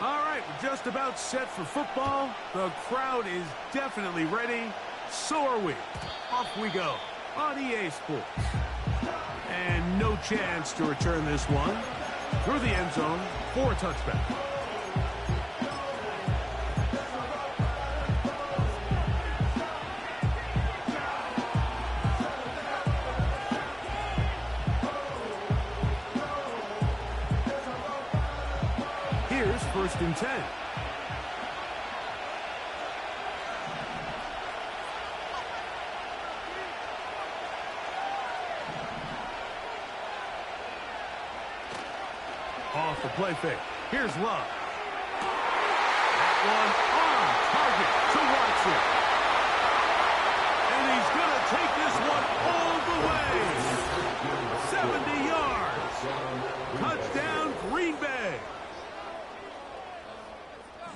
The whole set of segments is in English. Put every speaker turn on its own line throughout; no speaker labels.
All right, we're just about set for football. The crowd is definitely ready. So are we. Off we go on EA Sports. And no chance to return this one through the end zone for a touchback. Here's 1st and 10. Off the play fake. Here's Love. That one on target to Watson. And he's going to take this one all the way. 70 yards. Touchdown, Green Bay.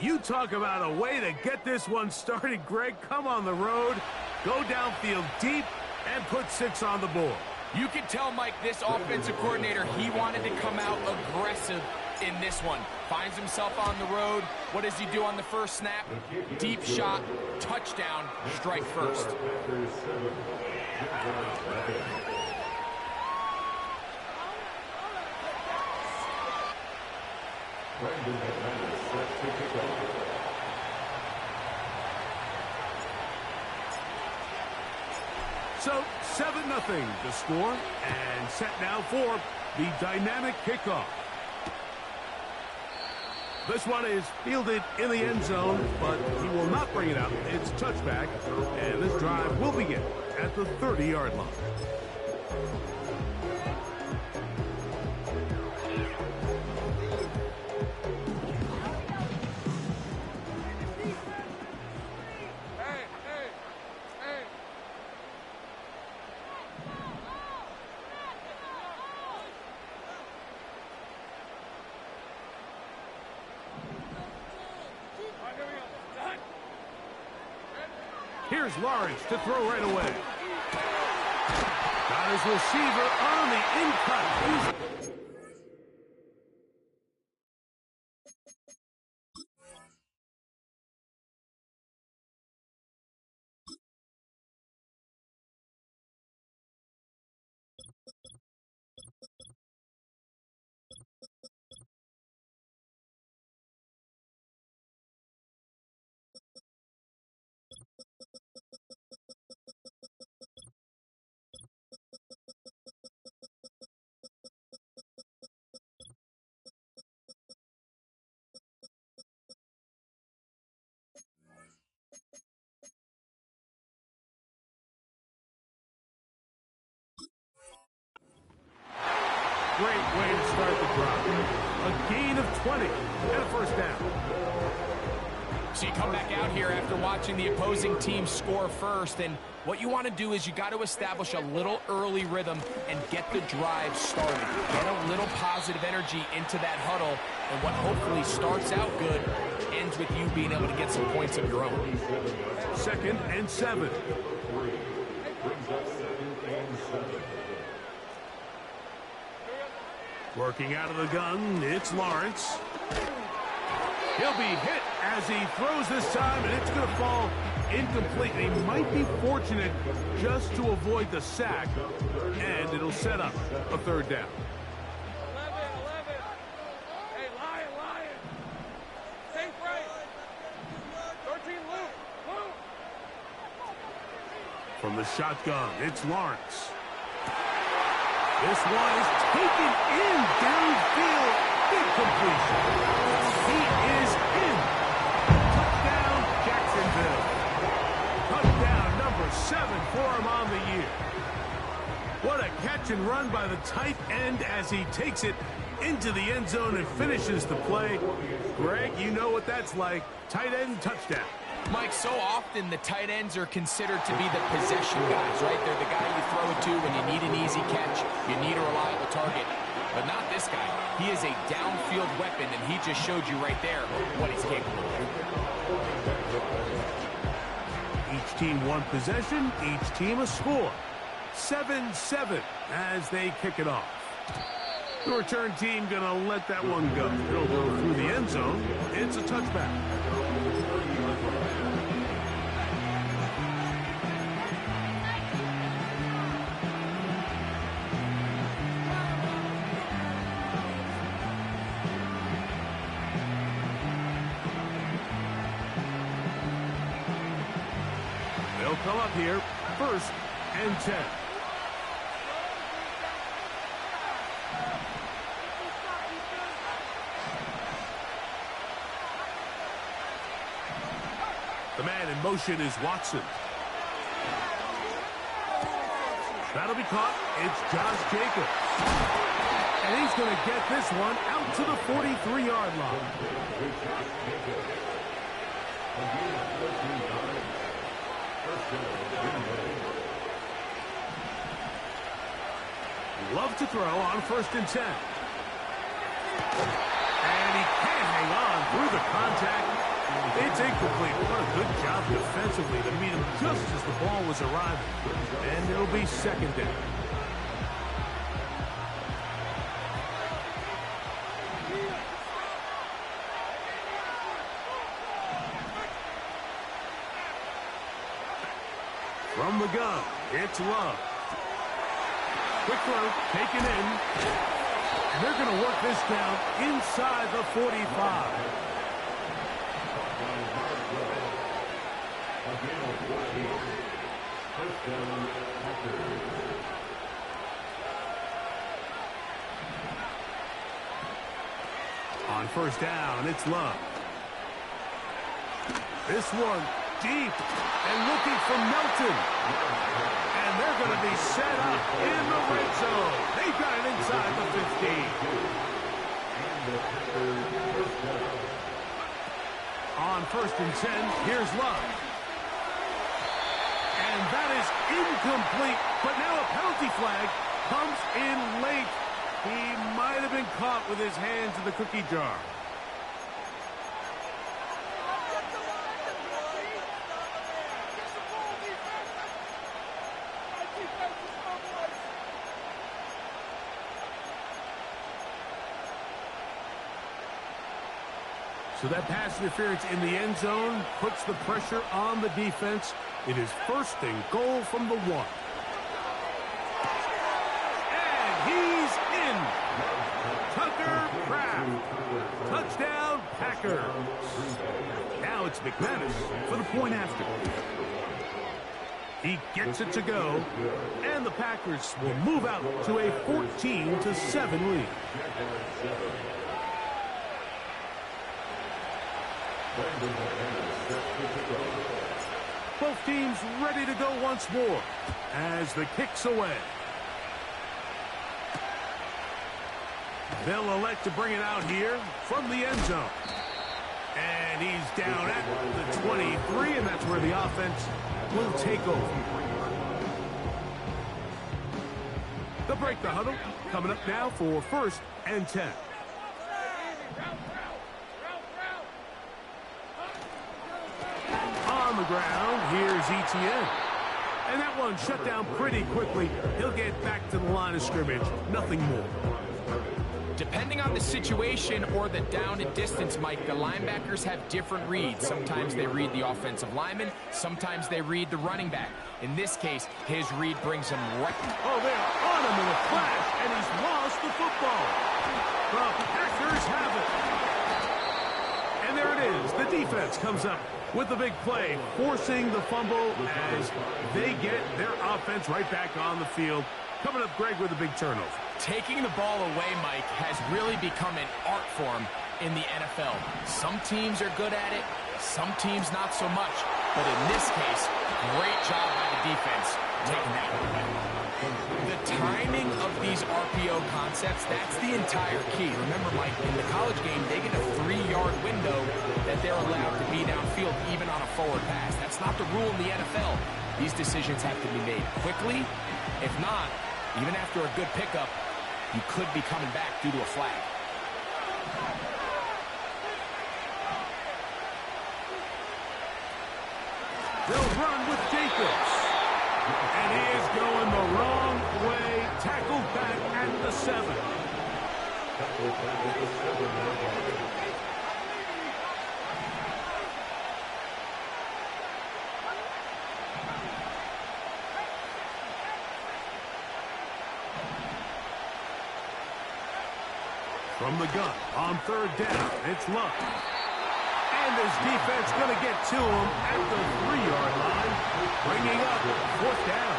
You talk about a way to get this one started, Greg. Come on the road, go downfield deep, and put 6 on the board.
You can tell, Mike, this offensive coordinator, he wanted to come out aggressive in this one. Finds himself on the road. What does he do on the first snap? Deep shot, touchdown, strike first.
So 7-0 the score, and set now for the dynamic kickoff. This one is fielded in the end zone, but he will not bring it out. It's touchback, and this drive will begin at the 30-yard line. Here's Lawrence to throw right away. Got his receiver on the in-cut. Great way to start the drive. A gain of 20 and a first down.
So you come back out here after watching the opposing team score first, and what you want to do is you got to establish a little early rhythm and get the drive started. Get a little positive energy into that huddle, and what hopefully starts out good ends with you being able to get some points of your own.
2nd and 7. Working out of the gun, it's Lawrence. He'll be hit as he throws this time, and it's going to fall incomplete. He might be fortunate just to avoid the sack, and it'll set up a 3rd down.
11. Hey, Lion. Safe right. 13, Luke.
From the shotgun, it's Lawrence. This one is taken in downfield. Big completion. He is in. Touchdown, Jacksonville. Touchdown number 7 for him on the year. What a catch and run by the tight end as he takes it into the end zone and finishes the play. Greg, you know what that's like. Tight end touchdown.
Mike, so often the tight ends are considered to be the possession guys, right? They're the guy you throw to when you need an easy catch, you need a reliable target. But not this guy. He is a downfield weapon, and he just showed you right there what he's capable of.
Each team one possession, each team a score. 7-7 as they kick it off. The return team going to let that one go. It'll go through the end zone. It's a touchback. They'll come up here, 1st and 10. The man in motion is Watson. That'll be caught. It's Josh Jacobs. And he's going to get this one out to the 43-yard line. Love to throw on 1st and 10. And he can't hang on through the contact. It's incomplete. What a good job defensively to meet him just as the ball was arriving. And it'll be 2nd down. From the gun, it's Love. Quick throw, taken in. And they're going to work this down inside the 45. On 1st down, it's Love. This one deep and looking for Melton. And they're going to be set up in the red zone. They've got it inside the 15. On 1st and 10, here's Love. And that is incomplete. But now a penalty flag comes in late. He might have been caught with his hands in the cookie jar. So that pass interference in the end zone puts the pressure on the defense. It is 1st and goal from the 1. And he's in. Tucker Kraft. Touchdown, Packers. Now it's McManus for the point after. He gets it to go. And the Packers will move out to a 14-7 lead. Both teams ready to go once more as the kick's away. They'll elect to bring it out here from the end zone. And he's down at the 23, and that's where the offense will take over. They'll break the huddle. Coming up now for 1st and 10. On the ground, here's Etienne. And that one shut down pretty quickly. He'll get back to the line of scrimmage. Nothing more.
Depending on the situation or the down and distance, Mike, the linebackers have different reads. Sometimes they read the offensive lineman. Sometimes they read the running back. In this case, his read brings him right.
Oh, they're on him in a flash, and he's lost the football. The Packers have it. And there it is. The defense comes up with the big play, forcing the fumble as they get their offense right back on the field. Coming up, Greg, with a big turnover.
Taking the ball away, Mike, has really become an art form in the NFL. Some teams are good at it, some teams not so much. But in this case, great job by the defense taking that one away. The timing of these RPO concepts, that's the entire key. Remember, Mike, in the college game, they get a 3-yard window that they're allowed to be downfield even on a forward pass. That's not the rule in the NFL. These decisions have to be made quickly. If not, even after a good pickup, you could be coming back due to a flag.
They'll run with Jacobs. And he is going the wrong way. Tackled back at the 7. From the gun, on third down, it's Love. And his defense going to get to him at the 3-yard line, bringing up fourth down.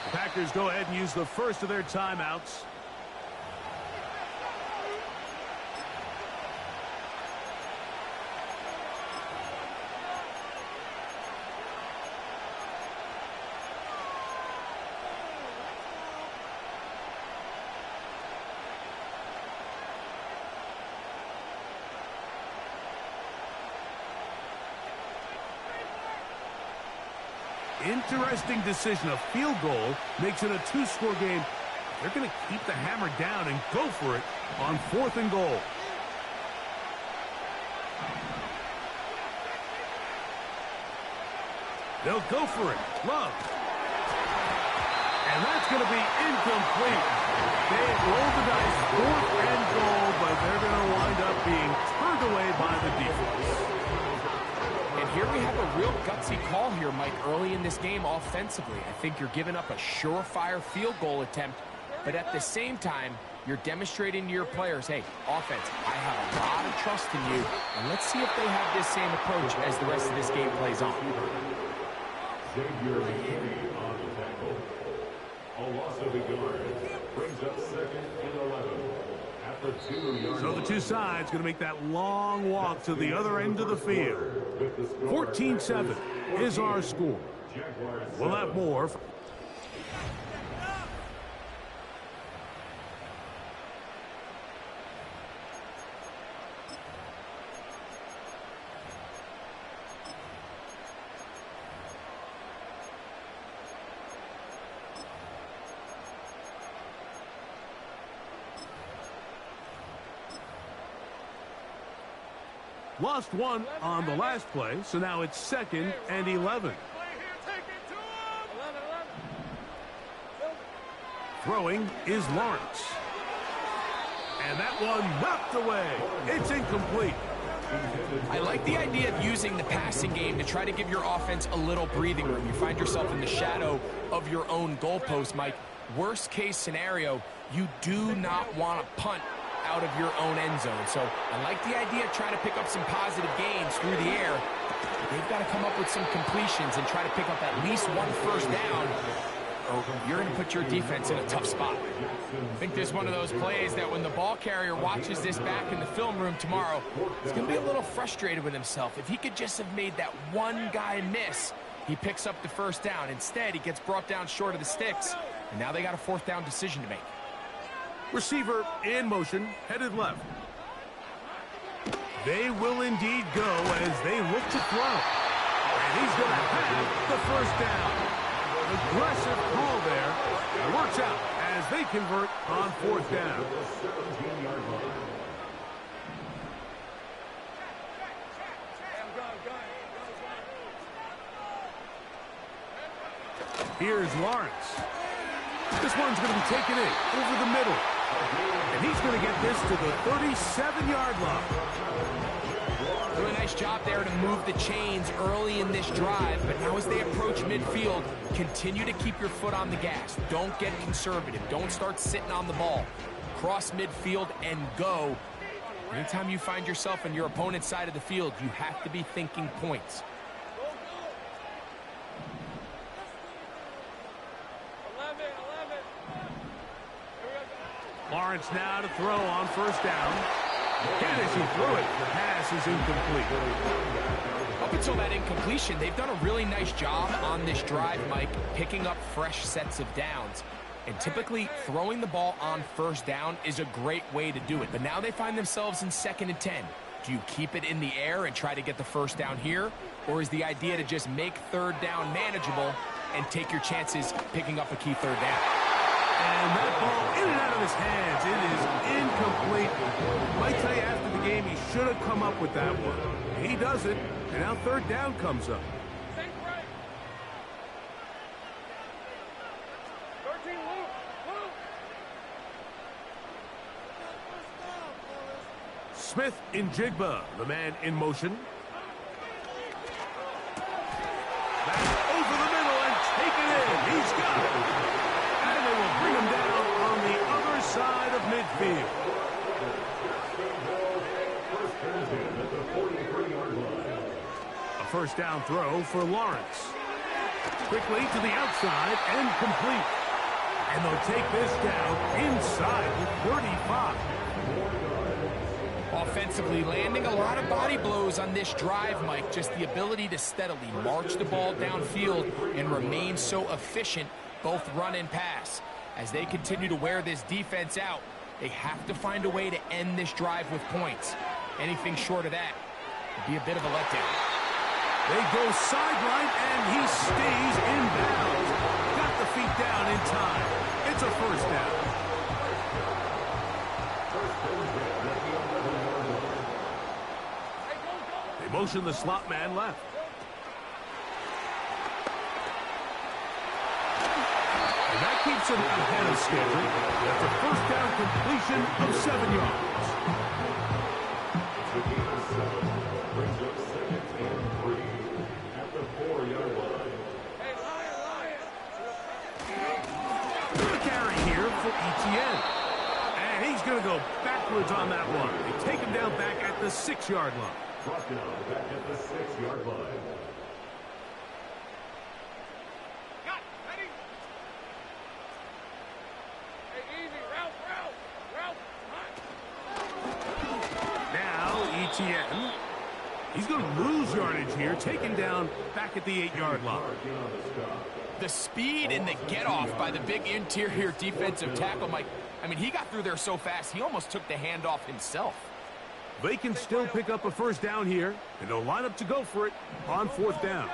The Packers go ahead and use the first of their timeouts. Interesting decision. A field goal makes it a 2-score game. They're going to keep the hammer down and go for it on 4th and goal. They'll go for it. Love. And that's going to be incomplete. They rolled the dice, 4th and goal, but they're going to wind up being turned away by the defense.
And here we have a real gutsy call here, Mike, early in this game offensively. I think you're giving up a surefire field goal attempt, but at the same time, you're demonstrating to your players, hey, offense, I have a lot of trust in you, and let's see if they have this same approach as the rest of this game plays on.
Xavier McKinney on the tackle. A loss of a yard. Brings up 2nd and 11.
So the two sides going to make that long walk to the other end of the field. 14-7 is our score. We'll have more. Lost one on the last play, so now it's 2nd and 11. Throwing is Lawrence. And that one knocked away. It's incomplete.
I like the idea of using the passing game to try to give your offense a little breathing room. You find yourself in the shadow of your own goalpost, Mike. Worst case scenario, you do not want to punt out of your own end zone. So I like the idea of trying to pick up some positive gains through the air. They've got to come up with some completions and try to pick up at least one first down, or you're going to put your defense in a tough spot. I think there's one of those plays that when the ball carrier watches this back in the film room tomorrow, he's going to be a little frustrated with himself. If he could just have made that one guy miss, he picks up the first down. Instead, he gets brought down short of the sticks, and now they got a 4th down decision to make.
Receiver in motion, headed left. They will indeed go as they look to throw. And he's going to have the first down. Aggressive call there. It works out as they convert on 4th down. Here's Lawrence. This one's going to be taken in over the middle. And he's going to get this to the 37-yard line.
Doing a nice job there to move the chains early in this drive, but now as they approach midfield, continue to keep your foot on the gas. Don't get conservative. Don't start sitting on the ball. Cross midfield and go. Anytime you find yourself on your opponent's side of the field, you have to be thinking points.
Lawrence now to throw on first down. And as he threw it, the pass is incomplete.
Up until that incompletion, they've done a really nice job on this drive, Mike, picking up fresh sets of downs. And typically, throwing the ball on first down is a great way to do it. But now they find themselves in 2nd and 10. Do you keep it in the air and try to get the first down here? Or is the idea to just make 3rd down manageable and take your chances picking up a key 3rd down?
And that ball in and out of his hands. It is incomplete. Might tell you after the game he should have come up with that one. He doesn't, and now third down comes up.
Think right. 13 Luke. Luke.
Smith in Jigba, the man in motion. Back over the middle and take it in. He's got it. And they will bring him down on the other side of midfield. A first down throw for Lawrence. Quickly to the outside and complete. And they'll take this down inside the 35.
Offensively landing a lot of body blows on this drive, Mike. Just the ability to steadily march the ball downfield and remain so efficient, both run and pass. As they continue to wear this defense out, they have to find a way to end this drive with points. Anything short of that would be a bit of a letdown.
They go sideline, and he stays in bounds. Got the feet down in time. It's a first down. They motion the slot man left. And that keeps him ahead of schedule. That's a first down completion of 7 yards.
Brings up second and 3 at the 4-yard line.
Hey, Lion.
Good carry here for Etienne. And he's going to go backwards on that one. They take him down back at the 6-yard line.
Brought down back at the 6-yard line.
Got ready. Hey, easy. Route.
Now Etienne. He's going to lose yardage here, taken down back at the 8-yard line.
The speed and the get-off by the big interior defensive tackle, Mike. I mean, he got through there so fast, he almost took the handoff himself.
They can still pick up a first down here, and they'll line up to go for it on 4th down.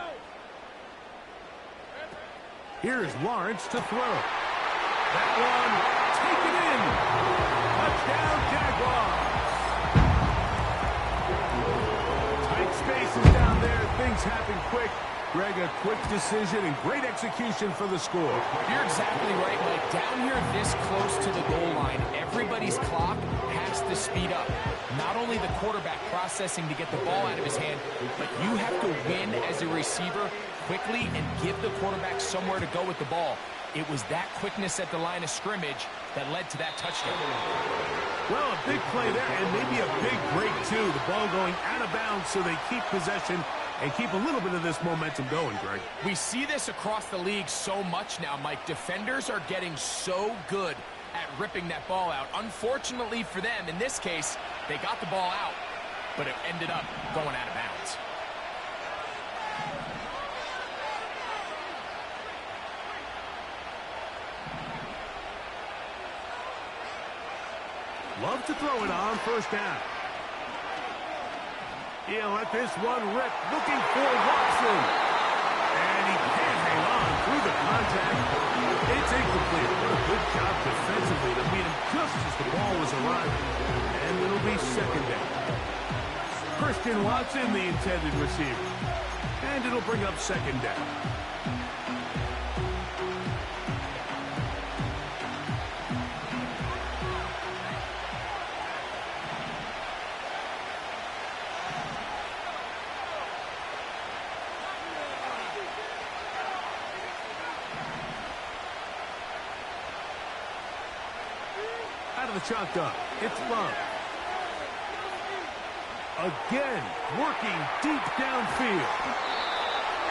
Here's Lawrence to throw. That one taken in. Touchdown, Jaguars. Tight spaces down there. Things happen quick. Greg, a quick decision and great execution for the score.
You're exactly right, Mike. Down here this close to the goal line, everybody's clock has to speed up. Not only the quarterback processing to get the ball out of his hand, but you have to win as a receiver quickly and give the quarterback somewhere to go with the ball. It was that quickness at the line of scrimmage that led to that touchdown.
Well, a big play there, and maybe a big break, too. The ball going out of bounds so they keep possession and keep a little bit of this momentum going, Greg.
We see this across the league so much now, Mike. Defenders are getting so good at ripping that ball out. Unfortunately for them, in this case, they got the ball out, but it ended up going out of bounds.
Love to throw it on first down. He'll let this one rip, looking for Watson. And he can't hang on through the contact. It's incomplete. What a good job defensively to beat him just as the ball was arriving. And it'll be second down. Christian Watson, the intended receiver. And it'll bring up second down. Out of the shotgun, it's Love. Again, working deep downfield.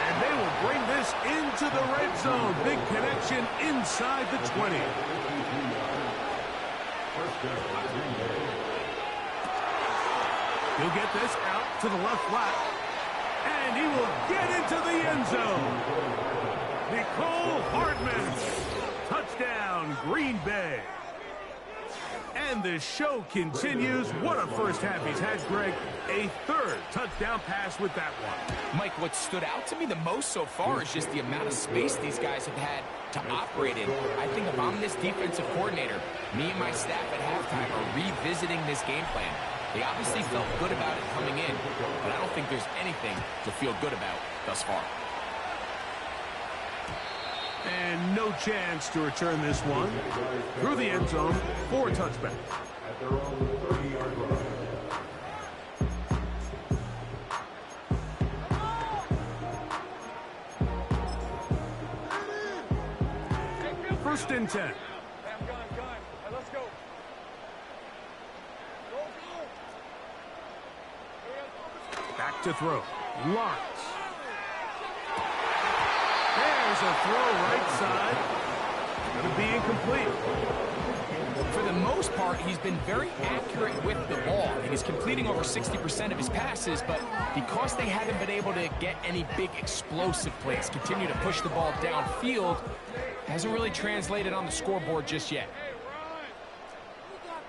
And they will bring this into the red zone. Big connection inside the 20. He'll get this out to the left flat. And he will get into the end zone. Nicole Hardman. Touchdown, Green Bay. And the show continues. What a first half he's had, Greg. A third touchdown pass with that one.
Mike, what stood out to me the most so far is just the amount of space these guys have had to operate in. I think if I'm this defensive coordinator, me and my staff at halftime are revisiting this game plan. They obviously felt good about it coming in, but I don't think there's anything to feel good about thus far.
And no chance to return this one. Through the end zone for a touchback.
At their own 30-yard line.
First and 10.
Gun. Right, let's go.
Back to throw. Lawrence. There's a throw right side. Going to be incomplete.
For the most part, he's been very accurate with the ball. He's completing over 60% of his passes, but because they haven't been able to get any big explosive plays, continue to push the ball downfield, hasn't really translated on the scoreboard just yet.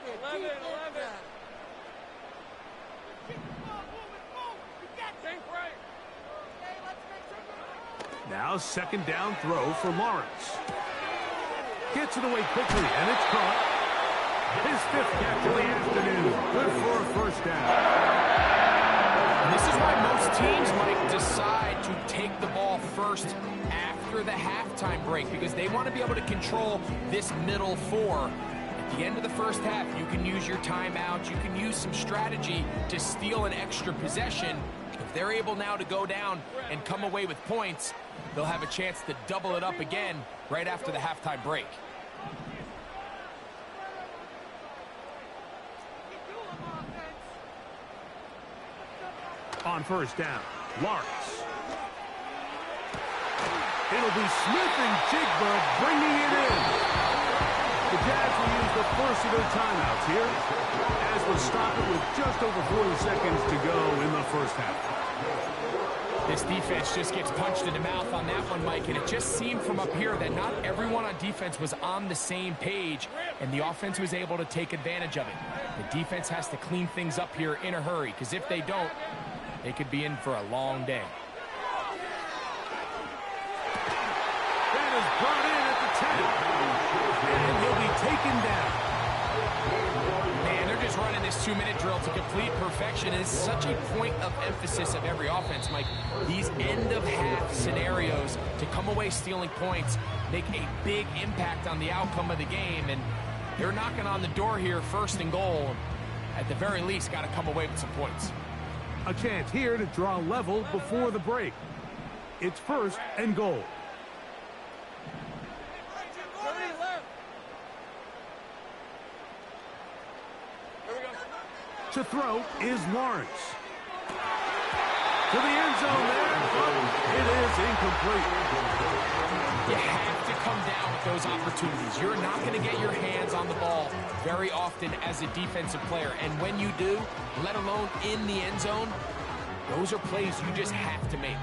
Hey, run! 11. Think right.
Now second down throw for Lawrence. Gets it away quickly, and it's caught. His fifth catch of the afternoon. Good for a first down.
And this is why most teams might decide to take the ball first after the halftime break, because they want to be able to control this middle four. At the end of the first half, you can use your timeouts, you can use some strategy to steal an extra possession. If they're able now to go down and come away with points, they'll have a chance to double it up again right after the halftime break.
On first down, Lawrence. It'll be Smith and Jigba bringing it in. The Jags will use the first of their timeouts here, as we'll stop it with just over 40 seconds to go in the first half.
This defense just gets punched in the mouth on that one, Mike, and it just seemed from up here that not everyone on defense was on the same page, and the offense was able to take advantage of it. The defense has to clean things up here in a hurry, because if they don't, they could be in for a long day.
That is brought in at the 10. And he'll be taken down.
Man, they're just running this 2-minute drill to complete perfection. It's such a point of emphasis of every offense, Mike. These end-of-half scenarios to come away stealing points make a big impact on the outcome of the game, and they're knocking on the door here, first and goal. At the very least, got to come away with some points.
A chance here to draw level before the break. It's first and goal. To throw is Lawrence. To the end zone there, but it is incomplete.
You have to come down with those opportunities. You're not going to get your hands on the ball very often as a defensive player. And when you do, let alone in the end zone, those are plays you just have to make.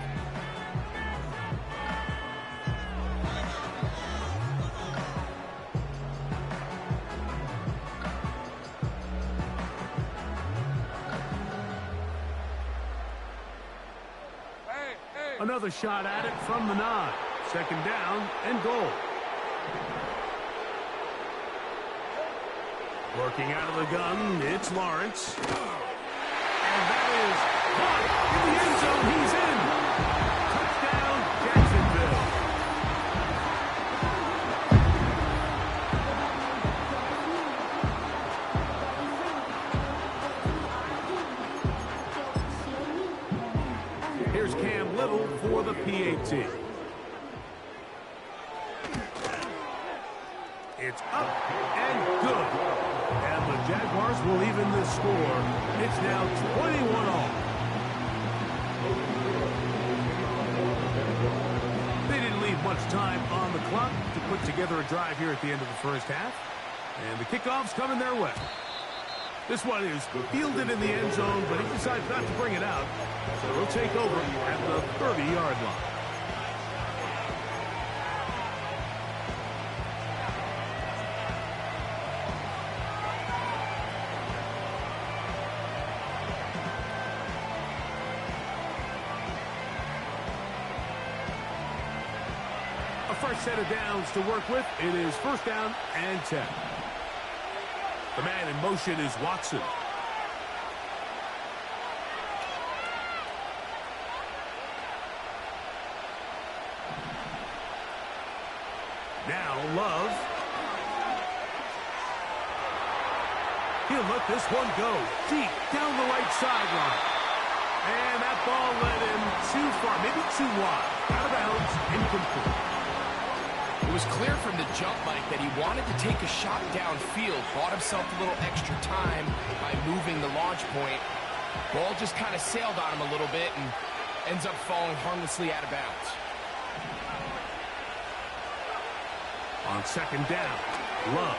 Another shot at it from the 9. Second down and goal. Working out of the gun, it's Lawrence. And that is caught in the end zone. He's in. Touchdown, Jacksonville. Here's Cam Little for the PAT. It's up and good. And the Jaguars will even the score. It's now 21-all. They didn't leave much time on the clock to put together a drive here at the end of the first half. And the kickoff's coming their way. This one is fielded in the end zone, but he decides not to bring it out. So he'll take over at the 30-yard line. fresh set of downs to work with. It is first down and 10. The man in motion is Watson. Now Love. He'll let this one go deep down the right sideline. And that ball led him too far, maybe too wide. Out of bounds, incomplete.
It was clear from the jump, Mike, that he wanted to take a shot downfield, bought himself a little extra time by moving the launch point. Ball just kind of sailed on him a little bit and ends up falling harmlessly out of bounds.
On second down, Love.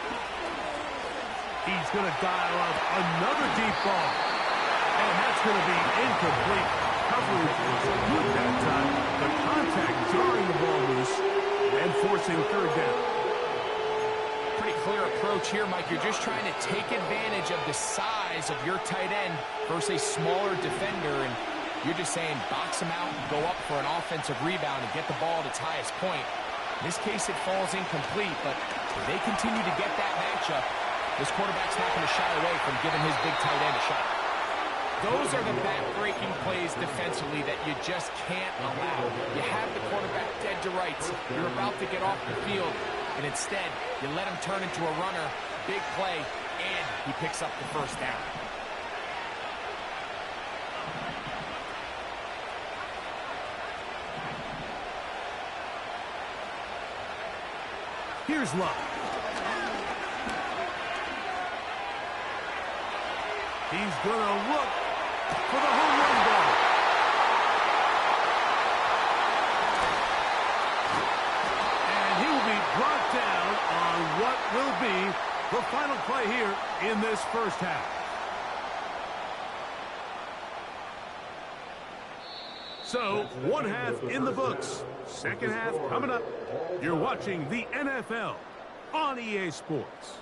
He's going to dial up another deep ball. And that's going to be incomplete. Coverage was good that time. The contact jarring the ball loose and forcing third down.
Pretty clear approach here, Mike. You're just trying to take advantage of the size of your tight end versus a smaller defender. And you're just saying box him out and go up for an offensive rebound and get the ball at its highest point. In this case, it falls incomplete, but if they continue to get that matchup, this quarterback's not going to shy away from giving his big tight end a shot. Those are the back-breaking plays defensively that you just can't allow. You have the quarterback dead to rights. You're about to get off the field, and instead, you let him turn into a runner, big play, and he picks up the first down.
Here's Love. He's going to look for the home run ball. And he will be brought down on what will be the final play here in this first half. So, one half in the books. Second half coming up. You're watching the NFL on EA Sports.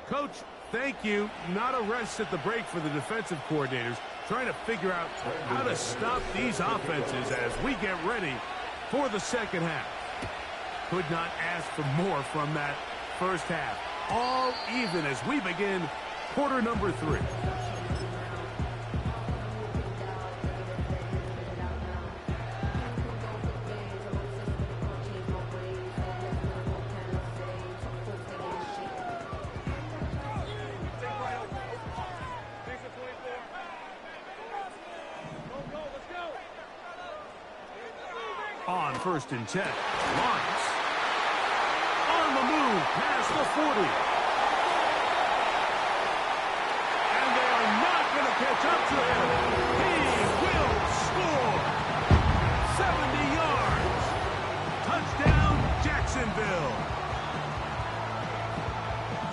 Coach, thank you. Not a rest at the break for the defensive coordinators, trying to figure out how to stop these offenses as we get ready for the second half. Could not ask for more from that first half. All even as we begin quarter number 3. On first and 10, Lawrence. On the move, past the 40. And they are not going to catch up to him. He will score. 70 yards. Touchdown, Jacksonville.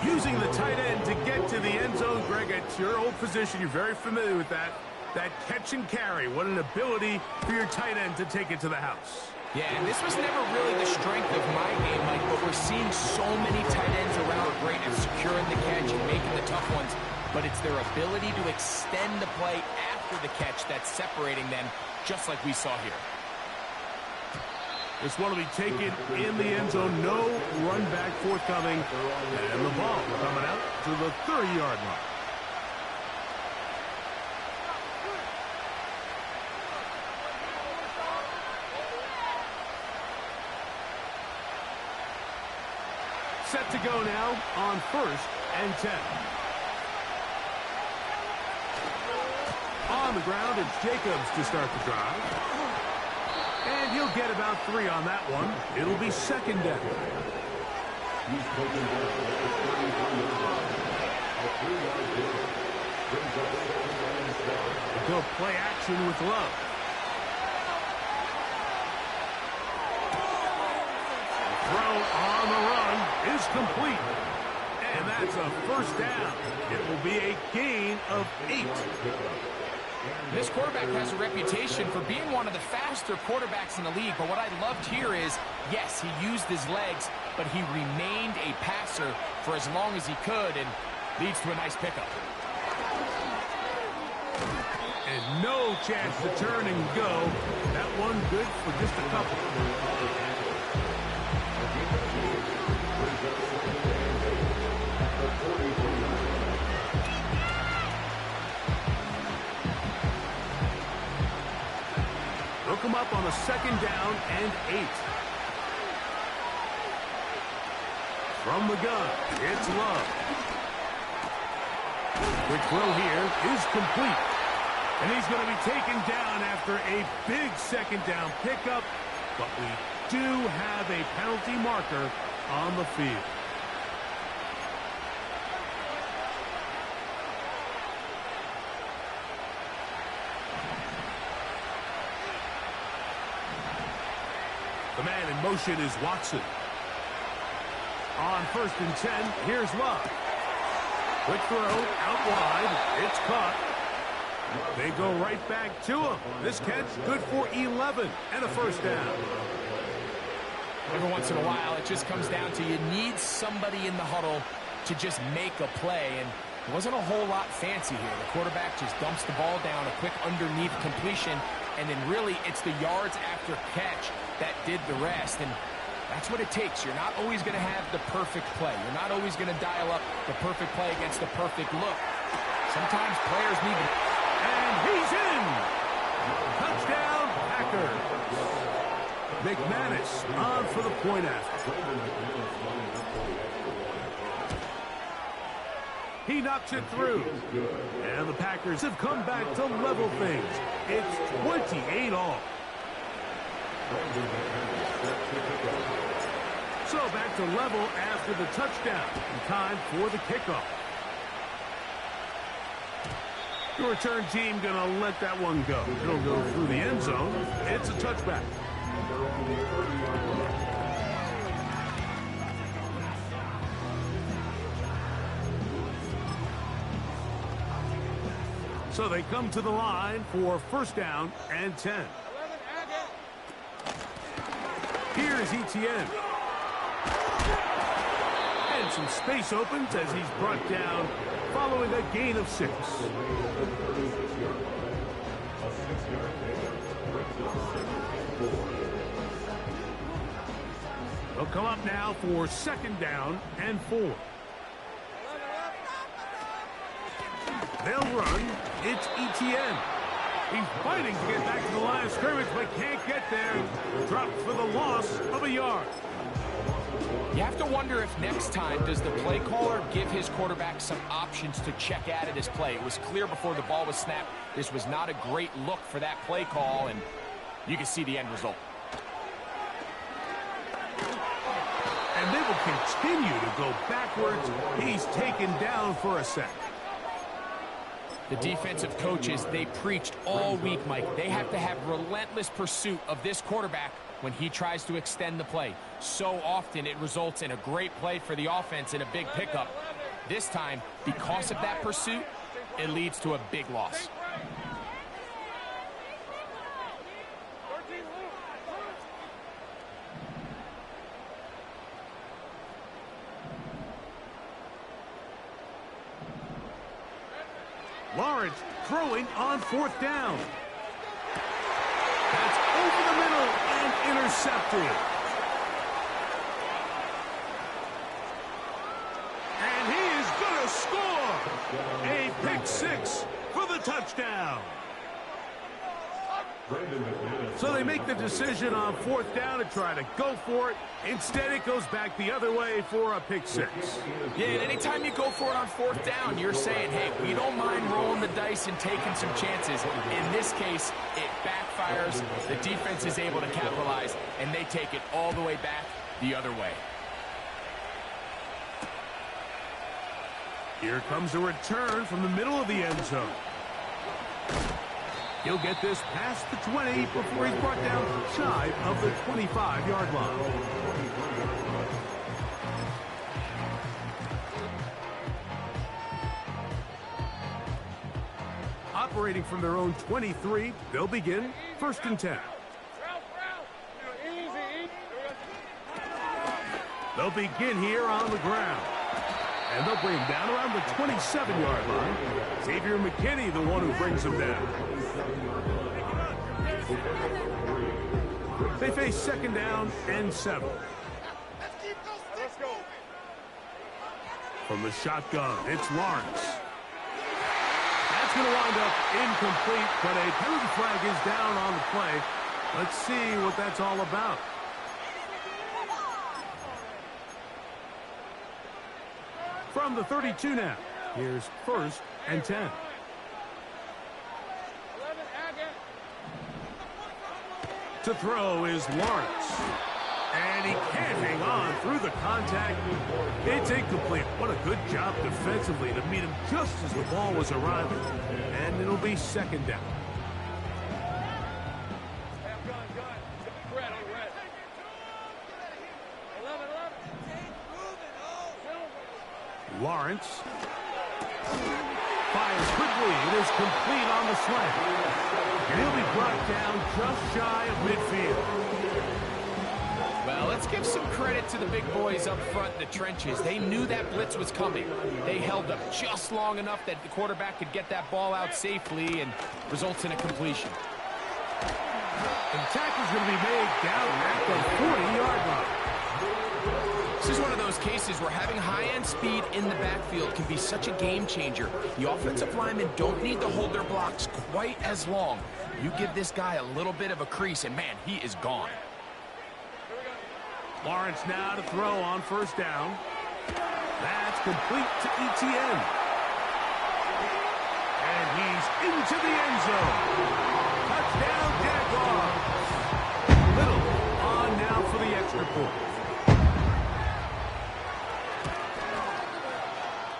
Using the tight end to get to the end zone, Greg, it's your old position. You're very familiar with that. That catch and carry, what an ability for your tight end to take it to the house.
Yeah, and this was never really the strength of my game, Mike, but we're seeing so many tight ends around great at securing the catch and making the tough ones, but it's their ability to extend the play after the catch that's separating them, just like we saw here.
This one will be taken in the end zone, no run back forthcoming, and the ball coming out to the 30-yard line. Set to go now on first and 10. On the ground, it's Jacobs to start the drive. And he'll get about 3 on that one. It'll be second down.
He's taken back at the 33-yard line. A 3-yard gain. Brings up second and 7.
He'll play action with Love. Throw on the run is complete. And that's a first down. It will be a gain of 8.
This quarterback has a reputation for being one of the faster quarterbacks in the league, but what I loved here is, yes, he used his legs, but he remained a passer for as long as he could, and leads to a nice pickup.
And no chance to turn and go. That one good for just a couple. They'll come up on a 2nd down and 8. From the gun, it's Love. Quick throw here is complete. And he's going to be taken down after a big 2nd down pickup. But we do have a penalty marker on the field. The man in motion is Watson. On 1st and 10, here's Love. Quick throw, out wide. It's caught. They go right back to him. This catch good for 11 and a 1st down.
Every once in a while, it just comes down to you need somebody in the huddle to just make a play. And it wasn't a whole lot fancy here. The quarterback just dumps the ball down, a quick underneath completion, and then really it's the yards after catch that did the rest. And that's what it takes. You're not always going to have the perfect play. You're not always going to dial up the perfect play against the perfect look. Sometimes players need to...
And he's in! Touchdown, Packers! McManus on for the point after. He knocks it through. And the Packers have come back to level things. It's 28 all. So back to level after the touchdown. Time for the kickoff. The return team going to let that one go. It'll go through the end zone. It's a touchback. So they come to the line for 1st down and 10. Here's Etienne. And some space opens as he's brought down following a gain of 6. They'll come up now for 2nd down and 4. They'll run. It's Etienne. He's fighting to get back to the line of scrimmage, but can't get there. Dropped for the loss of a yard.
You have to wonder if next time does the play caller give his quarterback some options to check out of this play. It was clear before the ball was snapped. This was not a great look for that play call, and you can see the end result.
And they will continue to go backwards. He's taken down for a sack.
The defensive coaches, they preached all week, Mike. They have to have relentless pursuit of this quarterback when he tries to extend the play. So often it results in a great play for the offense and a big pickup. This time, because of that pursuit, it leads to a big loss.
Lawrence throwing on 4th down. That's over the middle and intercepted. And he is going to score. A pick 6 for the touchdown. So they make the decision on 4th down to try to go for it. Instead, it goes back the other way for a pick 6.
Yeah, and anytime you go for it on 4th down, you're saying, hey, we don't mind rolling the dice and taking some chances. In this case, it backfires. The defense is able to capitalize, and they take it all the way back the other way.
Here comes a return from the middle of the end zone. He'll get this past the 20 before he's brought down shy of the 25-yard line. Operating from their own 23, they'll begin 1st and 10. They'll begin here on the ground. And they'll bring him down around the 27-yard line. Xavier McKinney, the one who brings him down. They face second down and 7.
Let's go.
From the shotgun, it's Lawrence. That's going to wind up incomplete, but a penalty flag is down on the play. Let's see what that's all about. From the 32 now, here's first and 10.
11, Agate.
To throw is Lawrence. And he can't hang on through the contact. It's incomplete. What a good job defensively to meet him just as the ball was arriving. And it'll be second down.
Have gun. Red. 11.
Lawrence fires quickly. It is complete on the slant. And he'll be brought down just shy of midfield.
Well, let's give some credit to the big boys up front in the trenches. They knew that blitz was coming. They held up just long enough that the quarterback could get that ball out safely and results in a completion.
And the tackle's going to be made down at the 40-yard line.
This is one of those cases where having high-end speed in the backfield can be such a game changer. The offensive linemen don't need to hold their blocks quite as long. You give this guy a little bit of a crease, and man, he is gone.
Lawrence now to throw on first down. That's complete to Etienne. And he's into the end zone. Touchdown, Jaguars. Little on now for the extra point.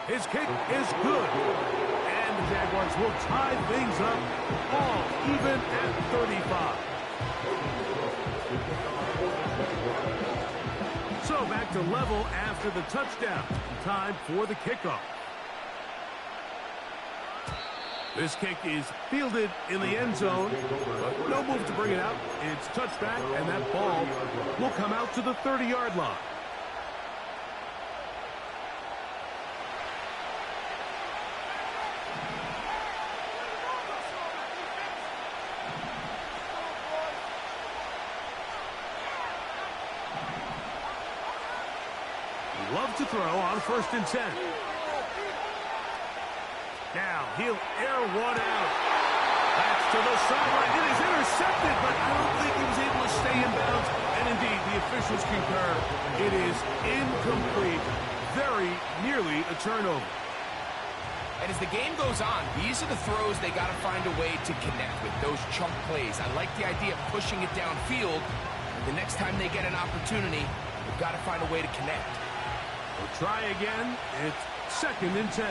His kick is good. And the Jaguars will tie things up all even at 35. So back to level after the touchdown. Time for the kickoff. This kick is fielded in the end zone. But no move to bring it out. It's touchback, and that ball will come out to the 30-yard line. Love to throw on first and 10. Now he'll air one out. That's to the sideline. It is intercepted, but I don't think he was able to stay in bounds. And indeed, the officials concur. It is incomplete. Very nearly a turnover.
And as the game goes on, these are the throws they got to find a way to connect with, those chunk plays. I like the idea of pushing it downfield. The next time they get an opportunity, they've got to find a way to connect.
We'll try again. It's second and 10.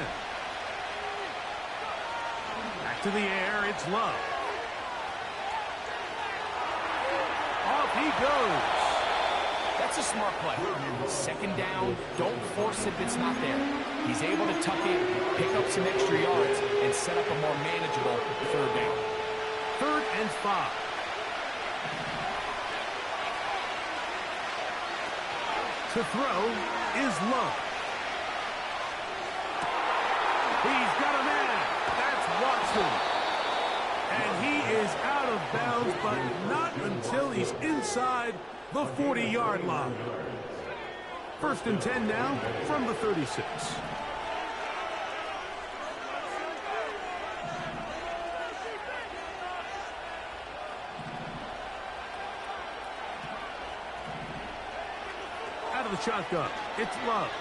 Back to the air. It's Love. Off he goes.
That's a smart play. Second down, don't force if it's not there. He's able to tuck in, pick up some extra yards, and set up a more manageable third down.
3rd and 5. To throw is Love. He's got a man. That's Watson. And he is out of bounds, but not until he's inside the 40-yard line. 1st and 10 now from the 36. Out of the shotgun, it's Love.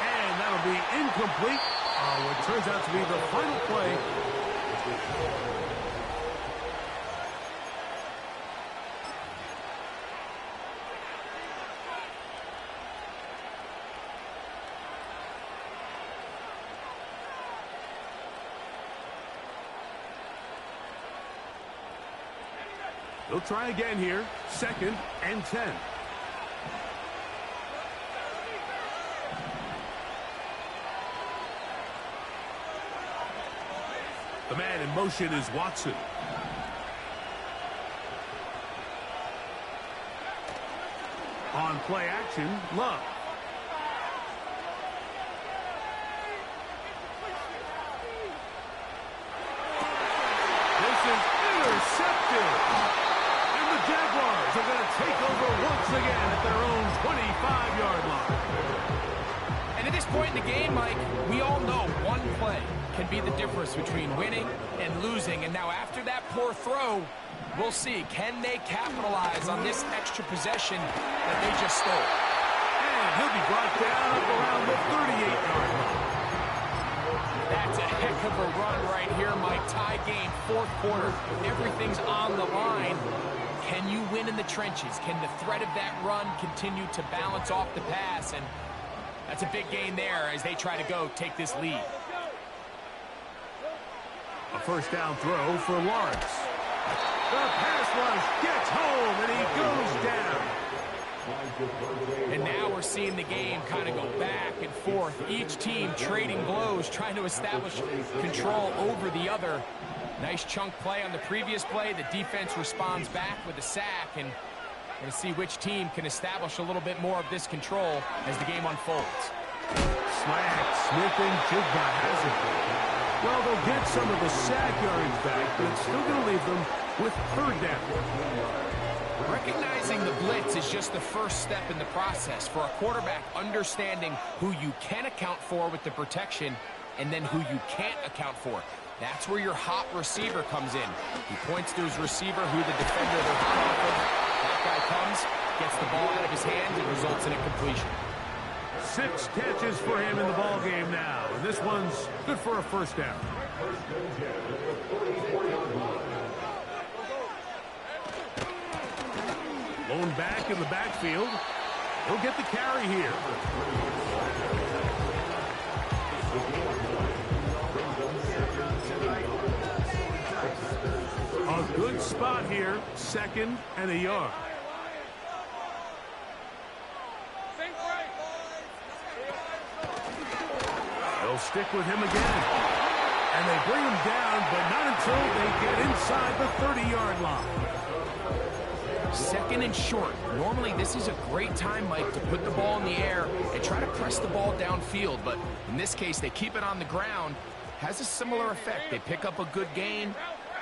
And that'll be incomplete. What turns out to be the final play. They'll try again here. 2nd and 10. The man in motion is Watson. On play action, Love. This is intercepted. And the Jaguars are going to take over once again at their own 25-yard line.
And at this point in the game, Mike, we all know one play can be the difference between winning and losing. And now after that poor throw, we'll see, can they capitalize on this extra possession that they just stole?
And he'll be brought down up around the 38-yard line.
That's a heck of a run right here, Mike. Tie game, fourth quarter. Everything's on the line. Can you win in the trenches? Can the threat of that run continue to balance off the pass? And that's a big gain there as they try to take this lead.
A first down throw for Lawrence. The pass rush gets home, and he goes down.
And now we're seeing the game kind of go back and forth. Each team trading blows, trying to establish control over the other. Nice chunk play on the previous play. The defense responds back with a sack, and we're going to see which team can establish a little bit more of this control as the game unfolds.
Slant, Smith and Jigba has it. Well, they'll get some of the sack yards back, but it's still going to leave them with third down.
Recognizing the blitz is just the first step in the process for a quarterback, understanding who you can account for with the protection and then who you can't account for. That's where your hot receiver comes in. He points to his receiver, who the defender they're hot off of. That guy comes, gets the ball out of his hands, and results in a completion.
6 catches for him in the ball game now, and this one's good for a first down. Lone back in the backfield. He'll get the carry here. A good spot here, 2nd and a yard. They'll stick with him again. And they bring him down, but not until they get inside the 30-yard line.
2nd and short. Normally, this is a great time, Mike, to put the ball in the air and try to press the ball downfield. But in this case, they keep it on the ground. Has a similar effect. They pick up a good gain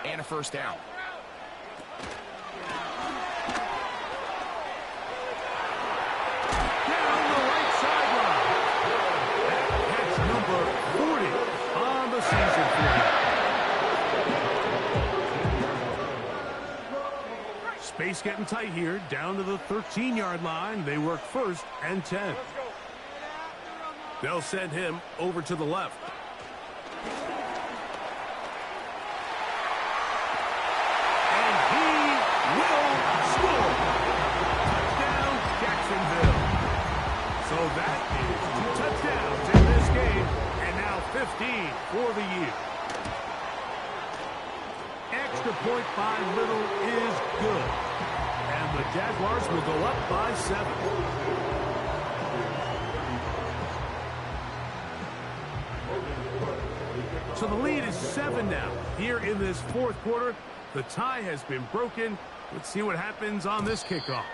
and a first down.
Down the right sideline. That's number 40 on the season for him. Space getting tight here, down to the 13-yard line. They work 1st and 10. They'll send him over to the left. And he will score. Touchdown, Jacksonville. So that is 2 touchdowns in this game, and now 15 for the year. Extra point by Little is good. And the Jaguars will go up by 7. So the lead is 7 now. Here in this 4th quarter, the tie has been broken. Let's see what happens on this kickoff.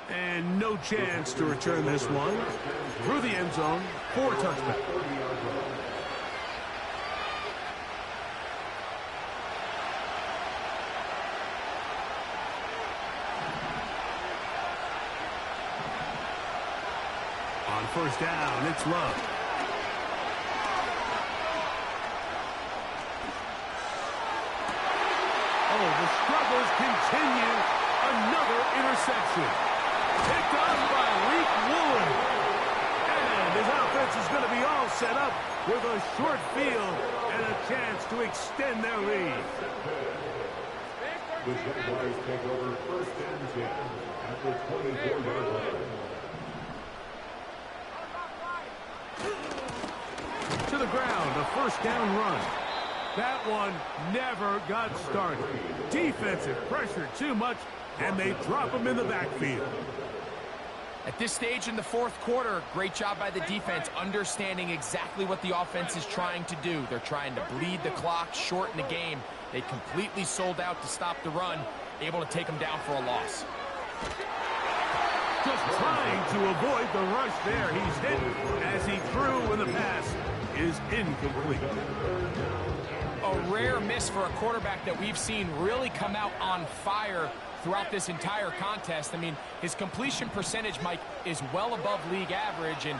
And no chance to return this one. Through the end zone for a touchback. On first down, it's Love. Oh, the struggles continue. Another interception. Picked up by Leek Woolen. And his offense is going to be all set up with a short field and a chance to extend their lead.
The Jaguars take over 1st and 10 at the 24-yard line.
To the ground, a first down run. That one never got started. Defensive pressure too much, and they drop him in the backfield.
At this stage in the 4th quarter, great job by the defense, understanding exactly what the offense is trying to do. They're trying to bleed the clock, shorten the game. They completely sold out to stop the run, able to take them down for a loss.
Just trying to avoid the rush there. He's hit as he threw, and the pass is incomplete.
A rare miss for a quarterback that we've seen really come out on fire throughout this entire contest. I mean, his completion percentage, Mike, is well above league average, and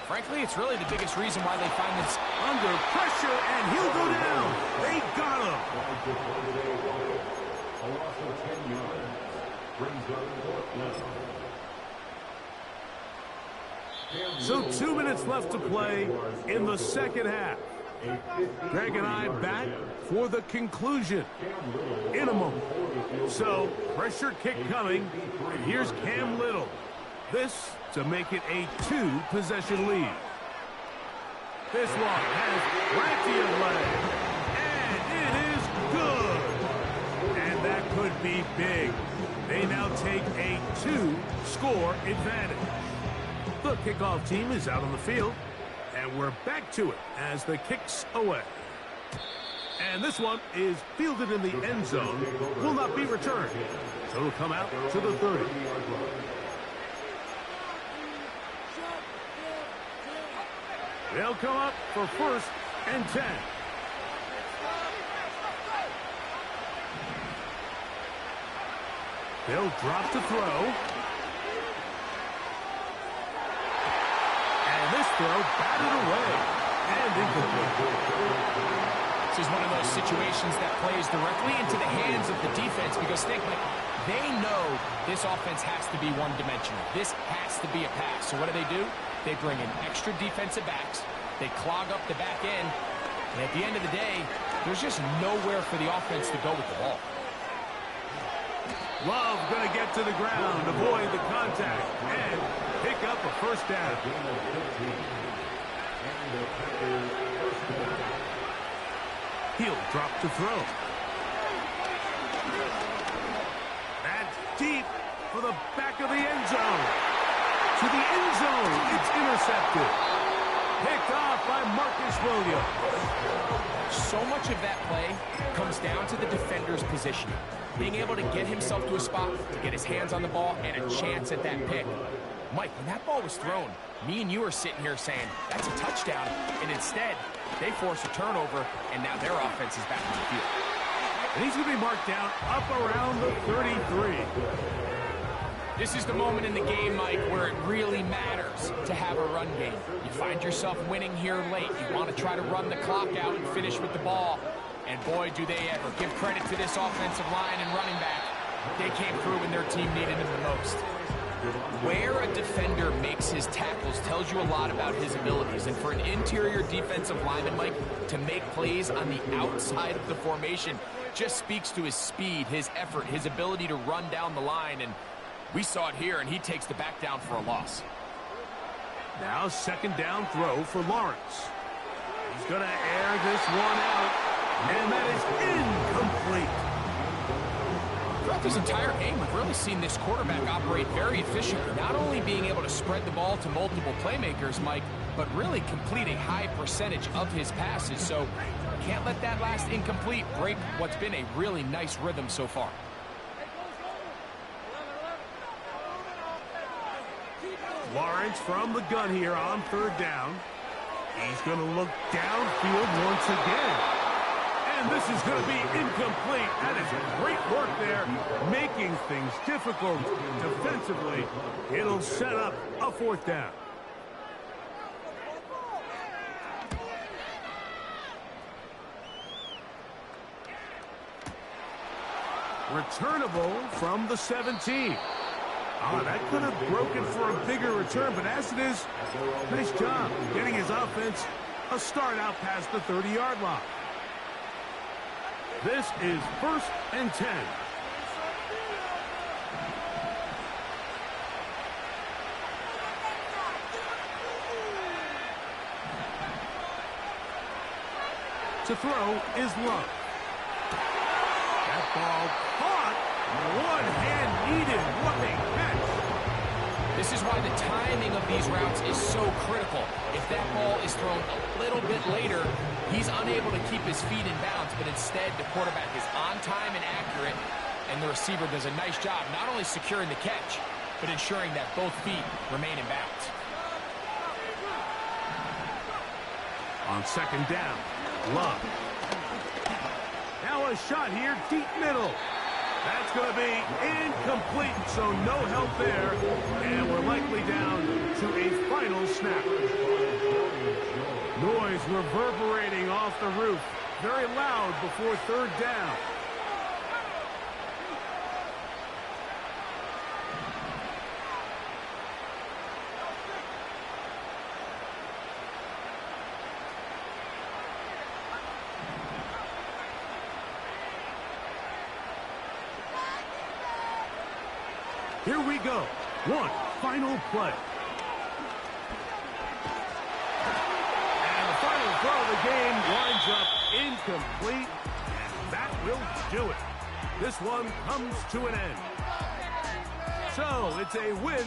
frankly, it's really the biggest reason why they find this
under pressure, and he'll go down. They got him.
A loss of 10 yards. Brings up fourth down.
So 2 minutes left to play in the second half. Greg and I back for the conclusion in a moment. So, pressure kick coming, and here's Cam Little. This to make it a 2-possession lead. This one has plenty of leg, and it is good. And that could be big. They now take a 2-score advantage. The kickoff team is out on the field, and we're back to it as the kick's away. And this one is fielded in the end zone, will not be returned. So it'll come out to the 30. They'll come up for 1st and 10. They'll drop to throw. And this throw batted away and incomplete.
This is one of those situations that plays directly into the hands of the defense because think, like, they know this offense has to be one-dimensional. This has to be a pass. So what do? They bring in extra defensive backs. They clog up the back end. And at the end of the day, there's just nowhere for the offense to go with the ball.
Love going to get to the ground, avoid the contact, and pick up a first down. He'll drop to throw. That's deep for the back of the end zone. To the end zone, it's intercepted. Picked off by Marcus Williams.
So much of that play comes down to the defender's positioning. Being able to get himself to a spot, to get his hands on the ball, and a chance at that pick. Mike, when that ball was thrown, me and you are sitting here saying, that's a touchdown. And instead, they force a turnover, and now their offense is back on the field.
And he's going to be marked down up around the 33.
This is the moment in the game, Mike, where it really matters to have a run game. You find yourself winning here late. You want to try to run the clock out and finish with the ball. And boy, do they ever. Give credit to this offensive line and running back. They came through when their team needed them the most. Where a defender makes his tackles tells you a lot about his abilities. And for an interior defensive lineman, Mike, to make plays on the outside of the formation just speaks to his speed, his effort, his ability to run down the line. And we saw it here, and he takes the back down for a loss.
Now second down throw for Lawrence. He's going to air this one out, and that is incomplete.
Throughout this entire game, we've really seen this quarterback operate very efficiently, not only being able to spread the ball to multiple playmakers, Mike, but really complete a high percentage of his passes. So can't let that last incomplete break what's been a really nice rhythm so far.
Lawrence from the gun here on third down. He's going to look downfield once again. And this is going to be incomplete. That is great work there, making things difficult defensively. It'll set up a fourth down. Returnable from the 17. Oh, that could have broken for a bigger return, but as it is, nice job getting his offense a start out past the 30-yard line. This is 1st and 10. To throw is Love. That ball caught. One hand needed. What a catch.
This is why the timing of these routes is so critical. If that ball is thrown a little bit later, he's unable to keep his feet in bounds, but instead the quarterback is on time and accurate, and the receiver does a nice job not only securing the catch, but ensuring that both feet remain in bounds.
On second down, Love. Now a shot here, deep middle. That's going to be incomplete, so no help there. And we're likely down to a final snap. Noise reverberating off the roof. Very loud before third down. Here we go. One final play. And the final throw of the game winds up incomplete. And that will do it. This one comes to an end. So it's a win.